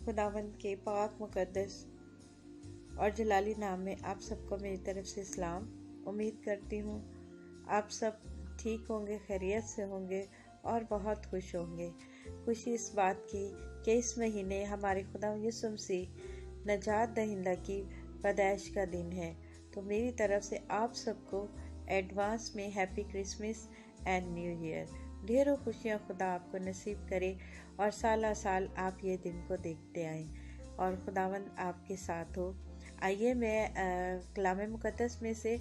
खुदावंद के पाक मुकद्दस और जलाली नाम में आप सबको मेरी तरफ से सलाम। उम्मीद करती हूँ आप सब ठीक होंगे, खैरियत से होंगे और बहुत खुश होंगे। खुशी इस बात की कि इस महीने हमारे खुदा यीशु मसीह नजात दहिंदा की पैदाइश का दिन है। तो मेरी तरफ से आप सबको एडवांस में happy Christmas and new year. ढेरों खुशियाँ खुदा आपको नसीब करे और साल साल आप ये दिन को देखते आए और खुदावंद आपके साथ हो। आइए मैं कलाम मुकद्दस में से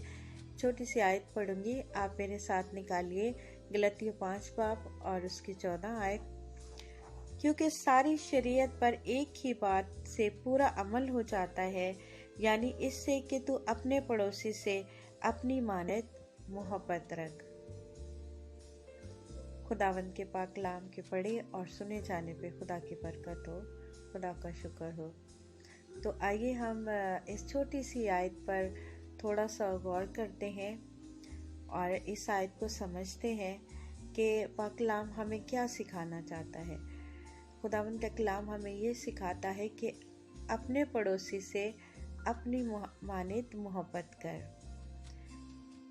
छोटी सी आयत पढ़ूंगी, आप मेरे साथ निकालिए गलतियों 5 बाब और उसकी 14 आयत। क्योंकि सारी शरीयत पर एक ही बात से पूरा अमल हो जाता है, यानी इससे कि तू अपने पड़ोसी से अपनी मानत मोहब्बत रख। खुदावंद के पाक कलाम के पढ़े और सुने जाने पे खुदा की बरकत हो, खुदा का शुक्र हो। तो आइए हम इस छोटी सी आयत पर थोड़ा सा गौर करते हैं और इस आयत को समझते हैं कि पाक कलाम हमें क्या सिखाना चाहता है। खुदावंद का कलाम हमें ये सिखाता है कि अपने पड़ोसी से अपनी मानित मोहब्बत कर।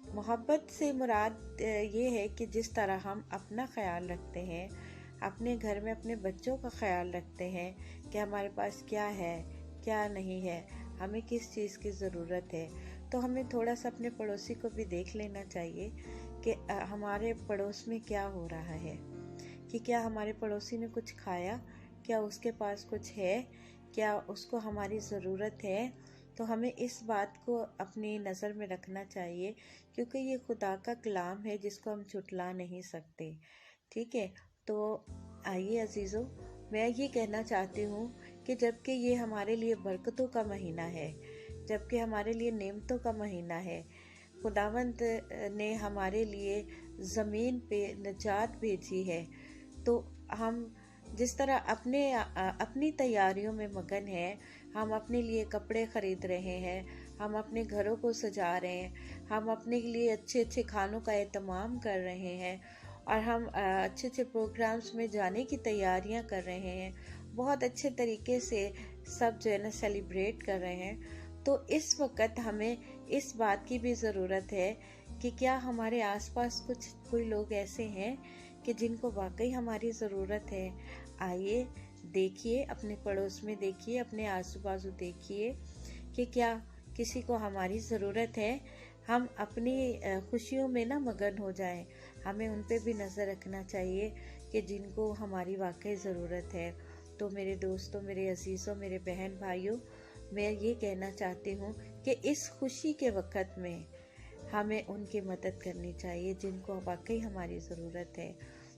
मोहब्बत से मुराद ये है कि जिस तरह हम अपना ख्याल रखते हैं, अपने घर में अपने बच्चों का ख्याल रखते हैं कि हमारे पास क्या है क्या नहीं है, हमें किस चीज़ की ज़रूरत है, तो हमें थोड़ा सा अपने पड़ोसी को भी देख लेना चाहिए कि हमारे पड़ोस में क्या हो रहा है, कि क्या हमारे पड़ोसी ने कुछ खाया, क्या उसके पास कुछ है, क्या उसको हमारी ज़रूरत है। तो हमें इस बात को अपनी नज़र में रखना चाहिए क्योंकि ये खुदा का कलाम है जिसको हम झुटला नहीं सकते। ठीक है, तो आइए अजीज़ों, मैं ये कहना चाहती हूँ कि जबकि ये हमारे लिए बरकतों का महीना है, जबकि हमारे लिए नेमतों का महीना है, खुदावंद ने हमारे लिए ज़मीन पे निजात भेजी है, तो हम जिस तरह अपनी तैयारियों में मगन हैं, हम अपने लिए कपड़े ख़रीद रहे हैं, हम अपने घरों को सजा रहे हैं, हम अपने लिए अच्छे अच्छे खानों का एहतमाम कर रहे हैं और हम अच्छे अच्छे प्रोग्राम्स में जाने की तैयारियां कर रहे हैं, बहुत अच्छे तरीके से सब जो है ना सेलिब्रेट कर रहे हैं। तो इस वक्त हमें इस बात की भी ज़रूरत है कि क्या हमारे आसपास कोई लोग ऐसे हैं कि जिनको वाकई हमारी ज़रूरत है। आइए देखिए, अपने पड़ोस में देखिए, अपने आजू बाजू देखिए कि क्या किसी को हमारी ज़रूरत है। हम अपनी खुशियों में ना मगन हो जाएं, हमें उन पे भी नज़र रखना चाहिए कि जिनको हमारी वाकई ज़रूरत है। तो मेरे दोस्तों, मेरे अजीज़ों, मेरे बहन भाइयों, मैं ये कहना चाहती हूँ कि इस खुशी के वक़्त में हमें उनकी मदद करनी चाहिए जिनको वाकई हमारी ज़रूरत है।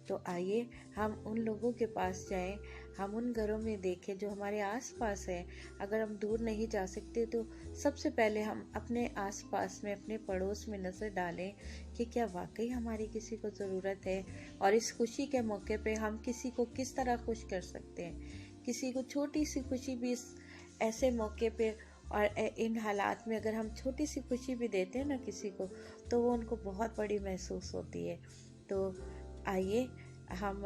तो आइए हम उन लोगों के पास जाएं, हम उन घरों में देखें जो हमारे आसपास हैं। अगर हम दूर नहीं जा सकते तो सबसे पहले हम अपने आसपास में, अपने पड़ोस में नज़र डालें कि क्या वाकई हमारी किसी को ज़रूरत है और इस खुशी के मौके पे हम किसी को किस तरह खुश कर सकते हैं। किसी को छोटी सी खुशी भी ऐसे मौके पे और इन हालात में अगर हम छोटी सी खुशी भी देते हैं ना किसी को, तो वो उनको बहुत बड़ी महसूस होती है। तो आइए हम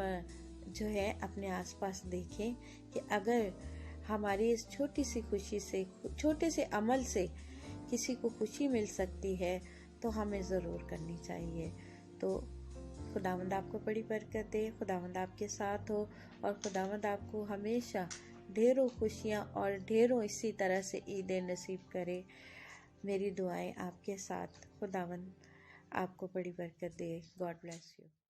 जो है अपने आसपास देखें कि अगर हमारी इस छोटी सी खुशी से, छोटे से अमल से किसी को खुशी मिल सकती है तो हमें ज़रूर करनी चाहिए। तो खुदावंद आपको बड़ी बरकत दे, खुदावंद आपके साथ हो और खुदावंद आपको हमेशा ढेरों खुशियाँ और ढेरों इसी तरह से ईदें नसीब करे। मेरी दुआएं आपके साथ। खुदावंद आपको बड़ी बरकत दे। God bless you.